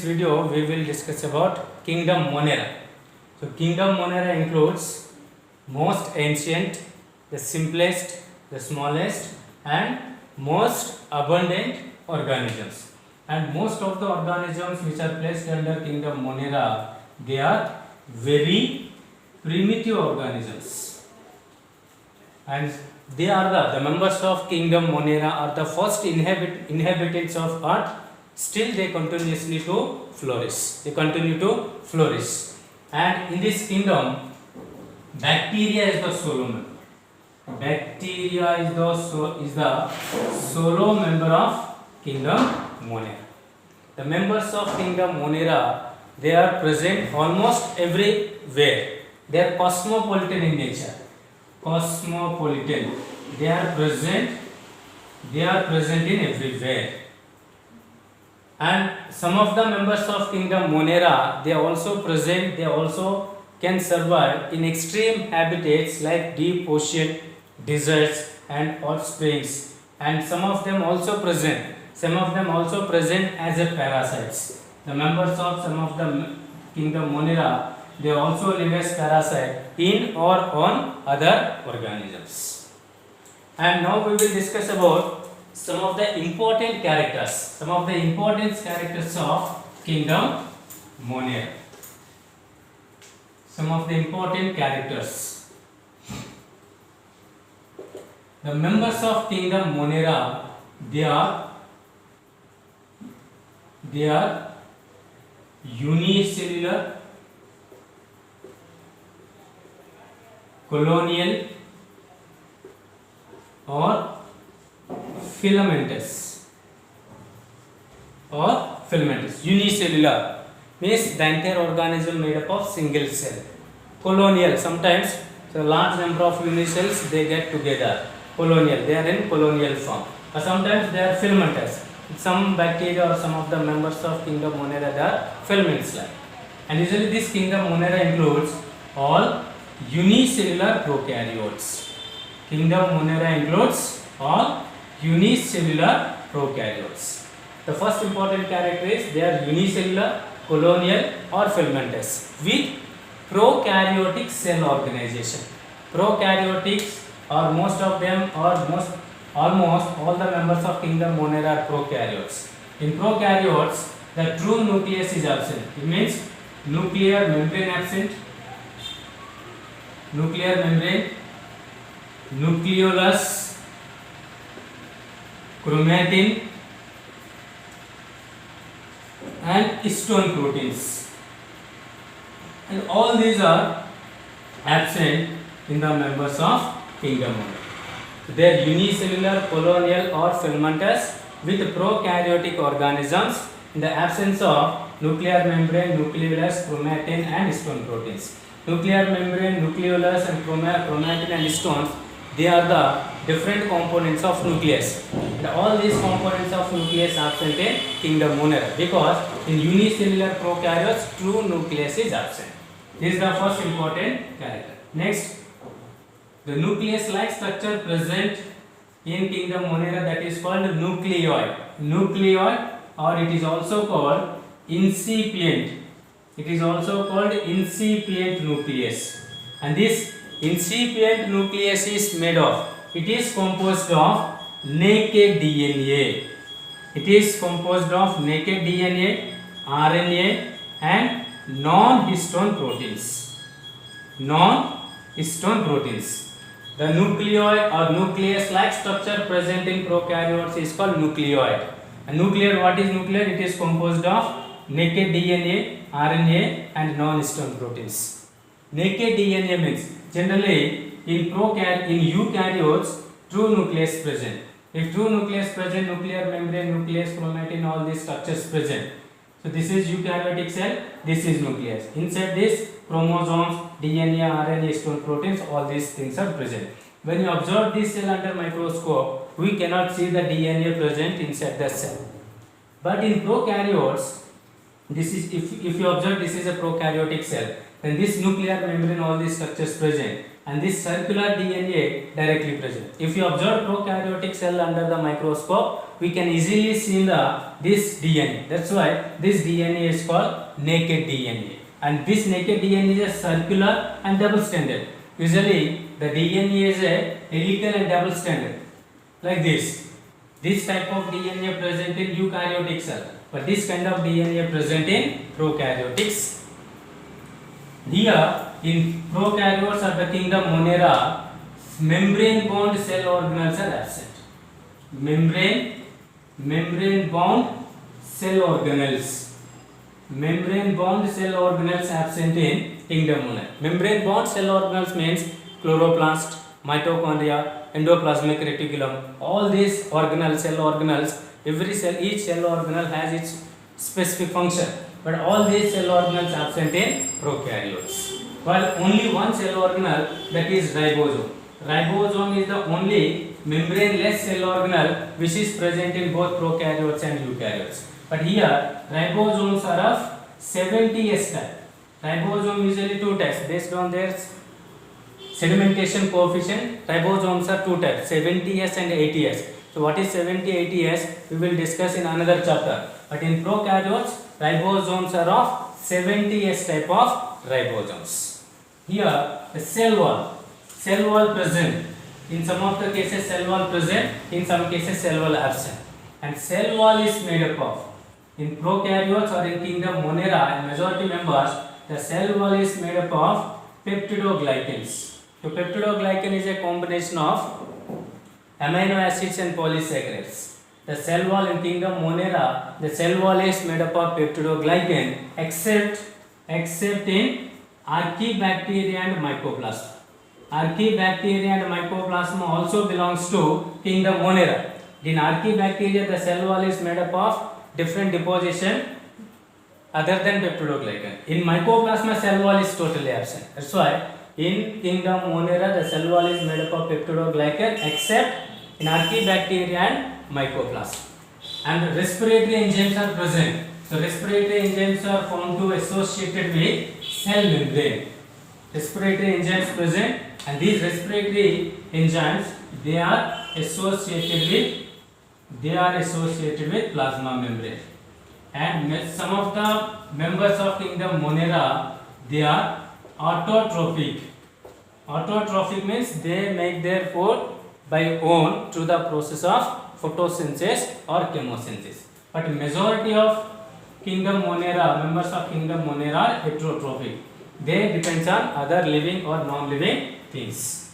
video we will discuss about Kingdom Monera. So Kingdom Monera includes most ancient, the simplest, the smallest and most abundant organisms. And most of the organisms which are placed under Kingdom Monera, they are very primitive organisms. And they are the members of Kingdom Monera are the first inhabitants of Earth. Still they continuously to flourish. They continue to flourish. And in this kingdom, bacteria is the solo member. Bacteria is the solo member of Kingdom Monera. The members of Kingdom Monera, they are present almost everywhere. They are cosmopolitan in nature. Cosmopolitan. They are present in everywhere. And some of the members of Kingdom Monera, they are also present, they also can survive in extreme habitats like deep ocean, deserts and hot springs. And some of them also present as a parasites. The members of some of the Kingdom Monera, they also live as parasite in or on other organisms. And now we will discuss about some of the important characters of Kingdom Monera. Some of the important characters. The members of Kingdom Monera, they are unicellular, colonial or filamentous. Unicellular means the entire organism made up of single cell. Colonial, sometimes a large number of unicells they get together. Colonial, they are in colonial form. Or sometimes they are filamentous. Some bacteria or some of the members of Kingdom Monera, they are filaments like. And usually this Kingdom Monera includes all unicellular prokaryotes. Kingdom Monera includes all unicellular prokaryotes. The first important character is they are unicellular, colonial or filamentous with prokaryotic cell organization. Prokaryotics or most of them or almost all the members of Kingdom Monera are prokaryotes. In prokaryotes, the true nucleus is absent. It means nuclear membrane absent, nuclear membrane, nucleolus, chromatin and histone proteins, and all these are absent in the members of Kingdom Monera. They are unicellular, colonial or filamentous with prokaryotic organisms in the absence of nuclear membrane, nucleolus, chromatin and histone proteins. Nuclear membrane, nucleolus and chromatin and histones, they are the different components of nucleus. And all these components of nucleus are absent in Kingdom Monera because in unicellular prokaryotes true nucleus is absent. This is the first important character. Next, the nucleus-like structure present in Kingdom Monera, that is called nucleoid. Nucleoid, or it is also called incipient. It is also called incipient nucleus. And this incipient nucleus is made of, it is composed of naked DNA. It is composed of naked DNA, RNA and non-histone proteins. Non-histone proteins. The nucleoid or nucleus-like structure present in prokaryotes is called nucleoid. And nucleoid, what is nucleoid? It is composed of naked DNA, RNA and non-histone proteins. Naked DNA means generally in eukaryotes true nucleus present. If true nucleus present, nuclear membrane, nucleus, chromatin, all these structures present. So this is eukaryotic cell, this is nucleus. Inside this chromosomes, DNA, RNA, histone proteins, all these things are present. When you observe this cell under microscope, we cannot see the DNA present inside the cell. But in prokaryotes, this is if you observe this is a prokaryotic cell, then this nuclear membrane, all these structures present. and this circular DNA directly present. If you observe prokaryotic cell under the microscope, we can easily see this DNA. That's why this DNA is called naked DNA, and this naked DNA is circular and double-stranded. Usually the DNA is a helical and double-stranded, like this. This type of DNA present in eukaryotic cell, but this kind of DNA present in prokaryotics. Here in prokaryotes of the kingdom Monera, membrane bound cell organelles are absent. Membrane bound cell organelles. Membrane bound cell organelles absent in kingdom Monera. Membrane bound cell organelles means chloroplast, mitochondria, endoplasmic reticulum. All these organelles, cell organelles, every cell, each cell organelle has its specific function. But all these cell organelles absent in prokaryotes. While only one cell organelle, that is ribosome. Ribosome is the only membraneless cell organelle which is present in both prokaryotes and eukaryotes. But here ribosomes are of 70S type. Ribosome usually two types based on their sedimentation coefficient. Ribosomes are two types, 70S and 80S. So what is 70-80S we will discuss in another chapter. But in prokaryotes, ribosomes are of 70S type of ribosomes. Here the cell wall present. In some of the cases cell wall present, in some cases cell wall absent. And cell wall is made up of, in prokaryotes or in kingdom Monera and majority members, the cell wall is made up of peptidoglycans. So peptidoglycan is a combination of amino acids and polysaccharides. The cell wall in kingdom Monera, the cell wall is made up of peptidoglycan except in Archaebacteria and Mycoplasma. Archaebacteria and Mycoplasma also belongs to kingdom Monera. In Archaebacteria, the cell wall is made up of different deposition other than peptidoglycan. In Mycoplasma, cell wall is totally absent. That's why in kingdom Monera, the cell wall is made up of peptidoglycan except in Archaebacteria and Mycoplasma. And respiratory enzymes are present. So respiratory enzymes are found to associated with cell membrane. Respiratory enzymes present, and these respiratory enzymes they are associated with plasma membrane. And some of the members of kingdom Monera, they are autotrophic. Autotrophic means they make their food by own through the process of photosynthesis or chemosynthesis. But majority of kingdom Monera, members of kingdom Monera are heterotrophic. They depends on other living or non-living things.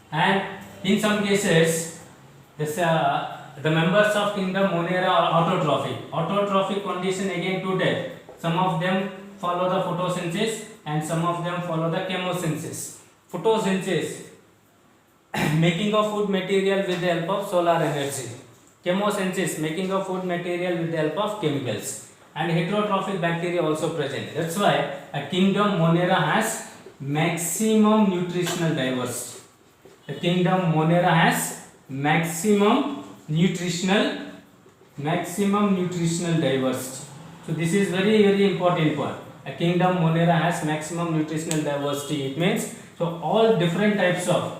And in some cases, the members of kingdom Monera are autotrophic. Autotrophic condition again two types. Some of them follow the photosynthesis and some of them follow the chemosynthesis. Photosynthesis, making of food material with the help of solar energy. Chemosynthesis, making of food material with the help of chemicals. And heterotrophic bacteria also present. That's why a kingdom Monera has maximum nutritional diversity. The kingdom Monera has maximum nutritional diversity. So this is very important point. A kingdom Monera has maximum nutritional diversity. It means so all different types of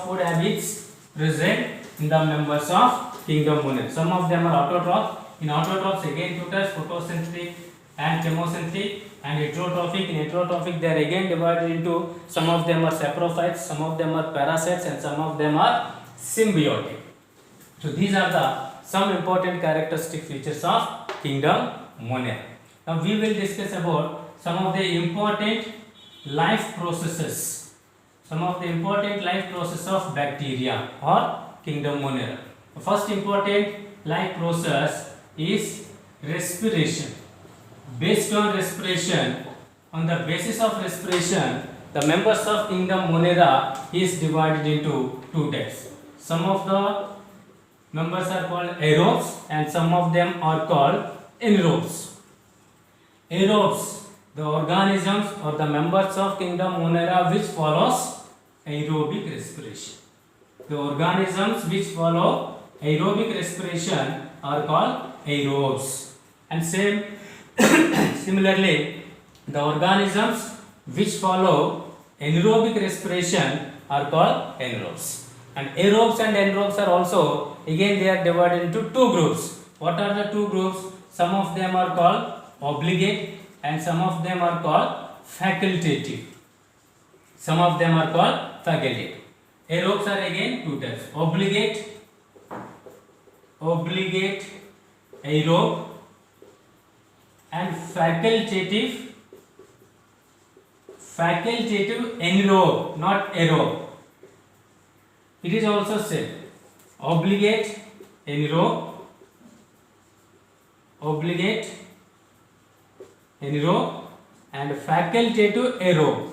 food habits present in the members of kingdom Monera. Some of them are autotrophs. In autotrophs again two types, photosynthetic and chemosynthetic, and heterotrophic. In heterotrophic they are again divided into, some of them are saprophytes, some of them are parasites, and some of them are symbiotic. So these are the some important characteristic features of kingdom Monera. Now we will discuss about some of the important life processes. Some of the important life process of bacteria or kingdom Monera. The first important life process is respiration. Based on respiration, on the basis of respiration, the members of kingdom Monera is divided into two types. Some of the members are called aerobes and some of them are called anaerobes. Aerobes, the organisms or the members of kingdom Monera which follows aerobic respiration. The organisms which follow aerobic respiration are called aerobes. And similarly, the organisms which follow anaerobic respiration are called anaerobes. And aerobes and anaerobes are also, again they are divided into two groups. What are the two groups? Some of them are called obligate and some of them are called facultative. Some of them are called facultative. Aerobes are again two types: obligate aerobe and facultative anaerobe, not aerobe. It is also said obligate anaerobe and facultative aerobe.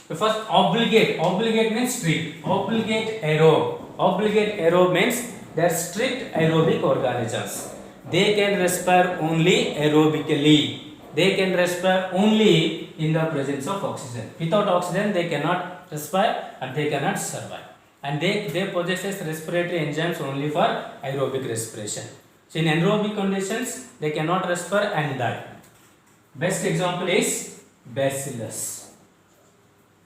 The first obligate means strict. Obligate aerobe means they are strict aerobic organisms. They can respire only aerobically. They can respire only in the presence of oxygen. Without oxygen they cannot respire and they cannot survive. And they possess respiratory enzymes only for aerobic respiration. So in anaerobic conditions they cannot respire and die. Best example is bacillus.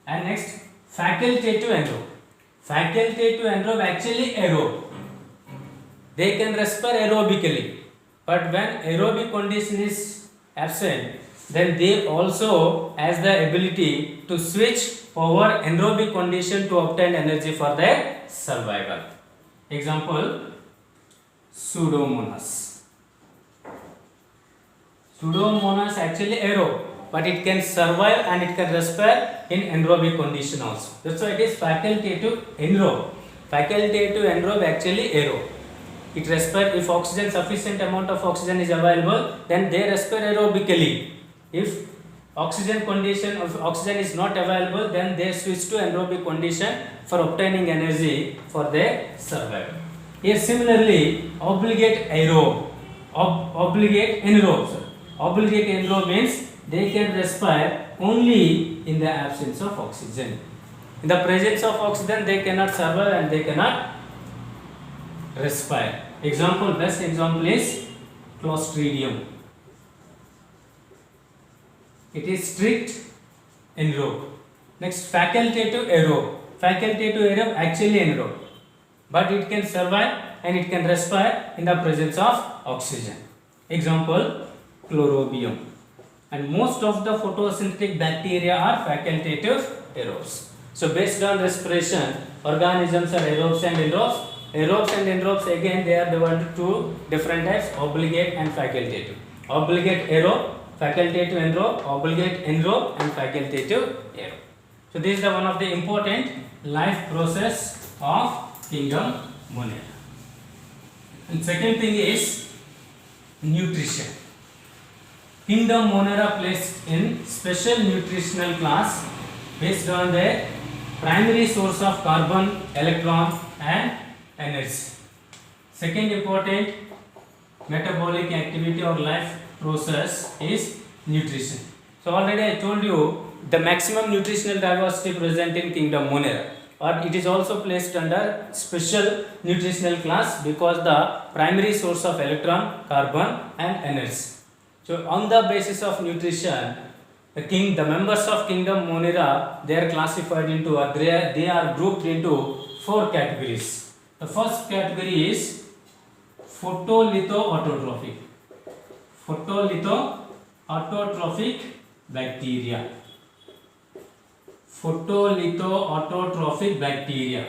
And next, facultative anaerobe. Facultative anaerobe actually aerobe. They can respire aerobically. But when aerobic condition is absent, then they also has the ability to switch over anaerobic condition to obtain energy for their survival. Example, Pseudomonas. Pseudomonas actually aerobe, but it can survive and it can respire in anaerobic condition also. That's why it is facultative anaerobe. Facultative anaerobe actually aerobe. It respire if oxygen, sufficient amount of oxygen is available, then they respire aerobically. If oxygen is not available, then they switch to anaerobic condition for obtaining energy for their survival. Here similarly, obligate anaerobe means they can respire only in the absence of oxygen. In the presence of oxygen they cannot survive and they cannot respire. Best example is Clostridium. It is strict anaerobe. Next, facultative aerobe actually anaerobe, but it can survive and it can respire in the presence of oxygen. Example, Chlorobium. And most of the photosynthetic bacteria are facultative aerobes. So based on respiration, organisms are aerobes and anaerobes. Aerobes and anaerobes again they are divided into different types: obligate and facultative. Obligate aerobe, facultative anaerobe, obligate anaerobe and facultative aerobe. So this is one of the important life process of kingdom Monera. And second thing is nutrition. Kingdom Monera placed in special nutritional class based on their primary source of carbon, electron and energy. Second important metabolic activity or life process is nutrition. So already I told you the maximum nutritional diversity present in kingdom Monera, or it is also placed under special nutritional class because the primary source of electron, carbon and energy. So on the basis of nutrition, the members of kingdom Monera, they are classified into, they are grouped into 4 categories. The first category is photolithoautotrophic bacteria. Photolithoautotrophic bacteria.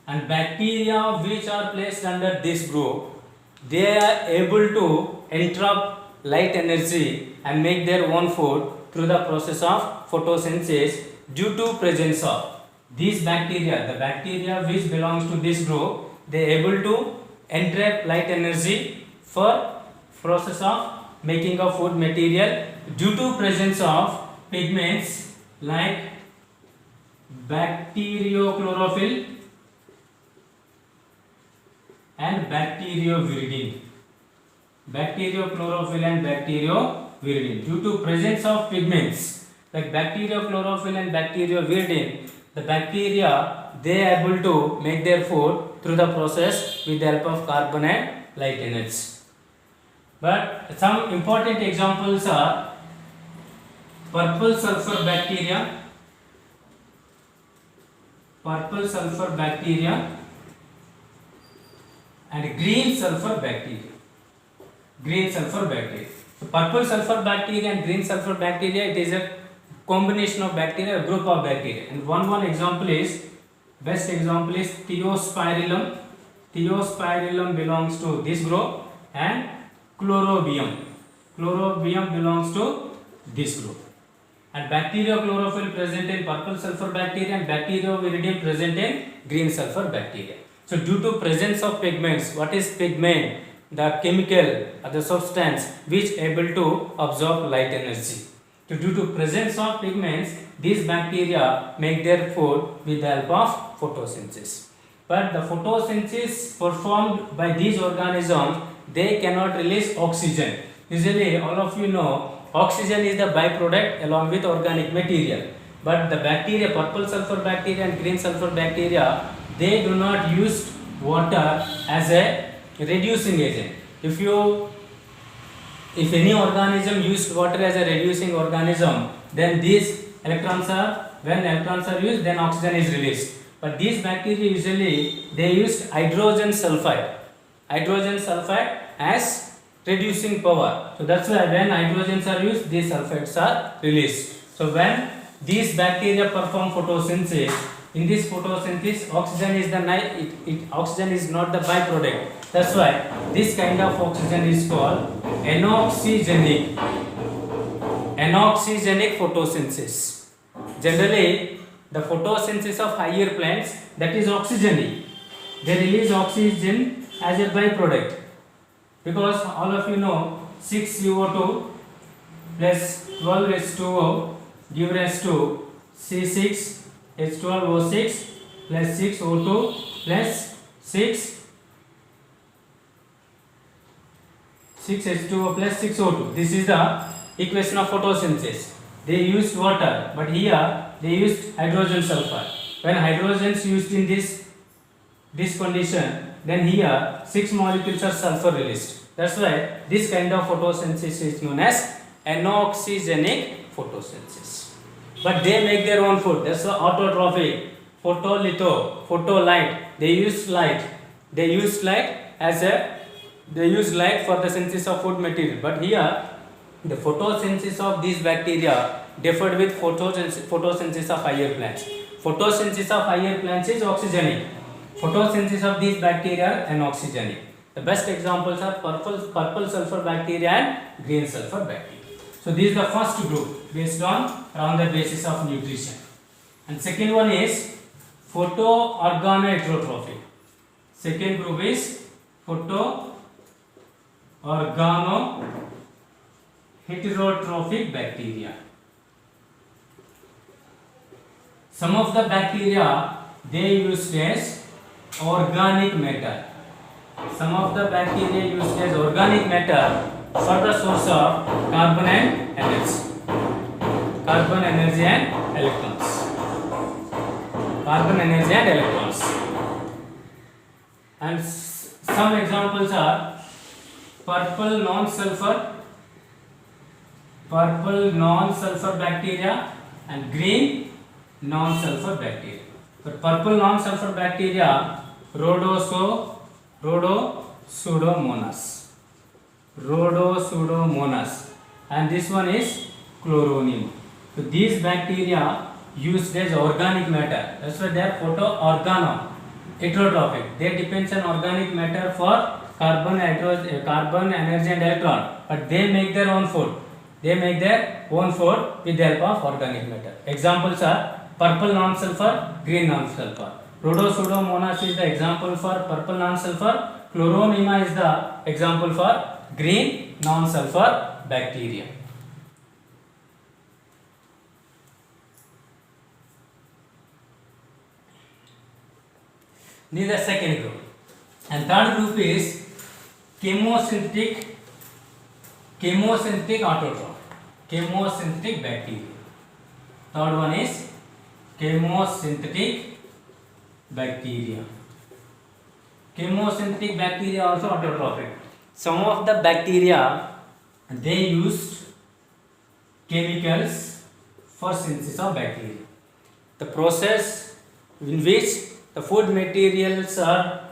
And bacteria which are placed under this group, they are able to entrap light energy and make their own food through the process of photosynthesis due to presence of these bacteria. The bacteria which belongs to this group, they are able to entrap light energy for process of making of food material due to presence of pigments like bacteriochlorophyll and bacterioviridin. Due to presence of pigments like bacteriochlorophyll and bacterioviridin, the bacteria, they are able to make their food through the process with the help of carbon and light energy. But some important examples are purple sulfur bacteria, and green sulfur bacteria. So purple sulfur bacteria and green sulfur bacteria, it is a combination of bacteria, a group of bacteria. And one example is, best example is Thiospirillum. Thiospirillum belongs to this group, and Chlorobium belongs to this group. And bacteriochlorophyll present in purple sulfur bacteria, and bacterioviridium present in green sulfur bacteria. So due to presence of pigments, what is pigment? The chemical or the substance which able to absorb light energy. So due to presence of pigments, these bacteria make their food with the help of photosynthesis. But the photosynthesis performed by these organisms, they cannot release oxygen. Usually all of you know oxygen is the byproduct along with organic material. But the bacteria, purple sulfur bacteria and green sulfur bacteria, they do not use water as a reducing agent. If any organism used water as a reducing organism, then these electrons are, when electrons are used, then oxygen is released. But these bacteria usually they use hydrogen sulfide as reducing power. So that's why when hydrogens are used, these sulfides are released. So when these bacteria perform photosynthesis, in this photosynthesis, oxygen is not the byproduct. That's why this kind of oxygen is called anoxygenic photosynthesis. Generally, the photosynthesis of higher plants, that is oxygenic. They release oxygen as a byproduct, because all of you know 6CO2 plus 12H2O give rise to C6H12O6 plus 6O2 plus 6H2O plus 6O2. This is the equation of photosynthesis. They used water, but here they used hydrogen sulfide. When hydrogen is used in this condition, then here 6 molecules are sulfur released. That's why this kind of photosynthesis is known as anoxygenic photosynthesis. But they make their own food. That's why autotrophic, photolite. They use light for the synthesis of food material. But here the photosynthesis of these bacteria differed with photosynthesis of higher plants. Photosynthesis of higher plants is oxygenic. Photosynthesis of these bacteria are anoxygenic. The best examples are purple sulfur bacteria and green sulfur bacteria. So this is the first group based on the basis of nutrition. And second one is photoorganoheterotrophic. Second group is photoorganoheterotrophic bacteria. Some of the bacteria they used as organic matter. Some of the bacteria used as organic matter for the source of carbon and energy. Carbon, energy and electrons. And some examples are purple non-sulfur bacteria and green non-sulfur bacteria. But purple non-sulfur bacteria, Rhodosudomonas, and this one is Chloronium. So these bacteria used as organic matter. That's why they are photoorganoheterotrophic. They depend on organic matter for carbon, energy and electron. But they make their own food. With the help of organic matter. Examples are purple non-sulfur, green non-sulfur. Rhodosudomonas is the example for purple non-sulfur. Chloronium is the example for green non-sulfur bacteria. This is the second group. And third group is chemosynthetic autotroph. Chemosynthetic bacteria. Third one is chemosynthetic bacteria. Chemosynthetic bacteria also autotrophic. some of the bacteria they used chemicals for synthesis of bacteria. The process in which the food materials are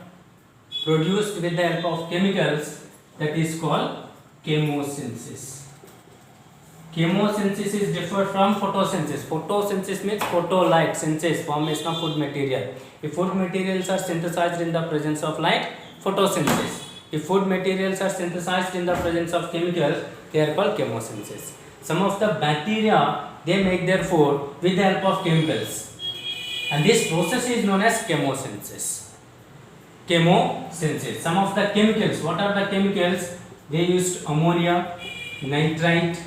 produced with the help of chemicals, that is called chemosynthesis. Chemosynthesis is different from photosynthesis. Photosynthesis means photolight synthesis, formation of food material. If food materials are synthesized in the presence of light, photosynthesis. If food materials are synthesized in the presence of chemicals, they are called chemosynthesis. Some of the bacteria they make their food with the help of chemicals, and this process is known as chemosynthesis. Chemosynthesis. Some of the chemicals. What are the chemicals? They used ammonia, nitrite,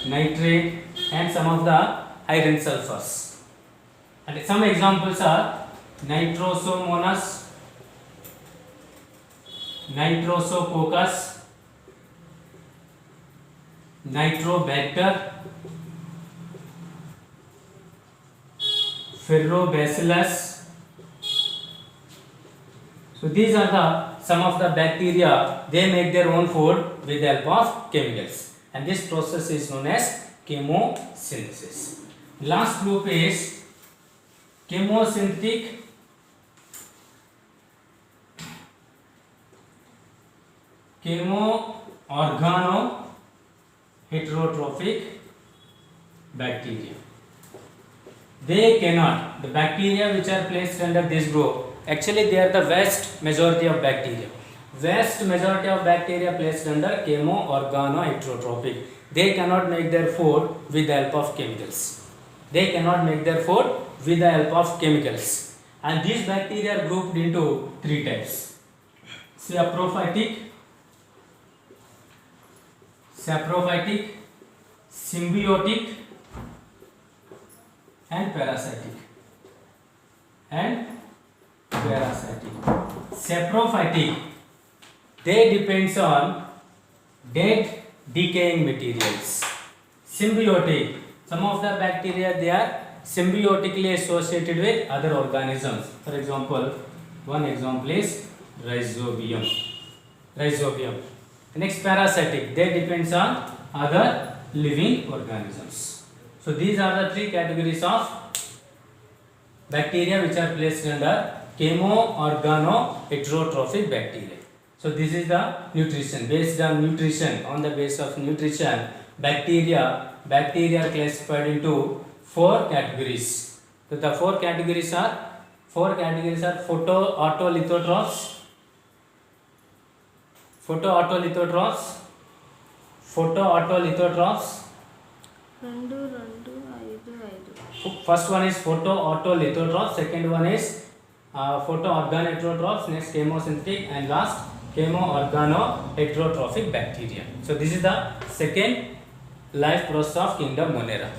nitrate, and some of the iron sulfurs. And some examples are Nitrosomonas, Nitrosococcus, Nitrobacter, Ferrobacillus. So these are the some of the bacteria, they make their own food with the help of chemicals, and this process is known as chemosynthesis. Last group is chemosynthetic chemoorganoheterotrophic bacteria. They cannot, the bacteria which are placed under this group, actually they are the vast majority of bacteria. Vast majority of bacteria placed under chemoorganoheterotrophic. They cannot make their food with the help of chemicals. They cannot make their food with the help of chemicals. And these bacteria are grouped into three types: saprophytic, symbiotic, and parasitic. Saprophytic, they depends on dead decaying materials. Symbiotic, some of the bacteria they are symbiotically associated with other organisms. For example, one example is Rhizobium. Next, parasitic, they depends on other living organisms. So these are the three categories of bacteria which are placed under chemoorganoheterotrophic bacteria. So this is the nutrition. Based on nutrition, on the basis of nutrition, bacteria are classified into four categories. So the four categories are photoautolithotrophs, First one is photoautolithotrophs, second one is photoorganoheterotrophs, next chemosynthetic, and last chemoorganoheterotrophic bacteria. So this is the second life process of kingdom Monera.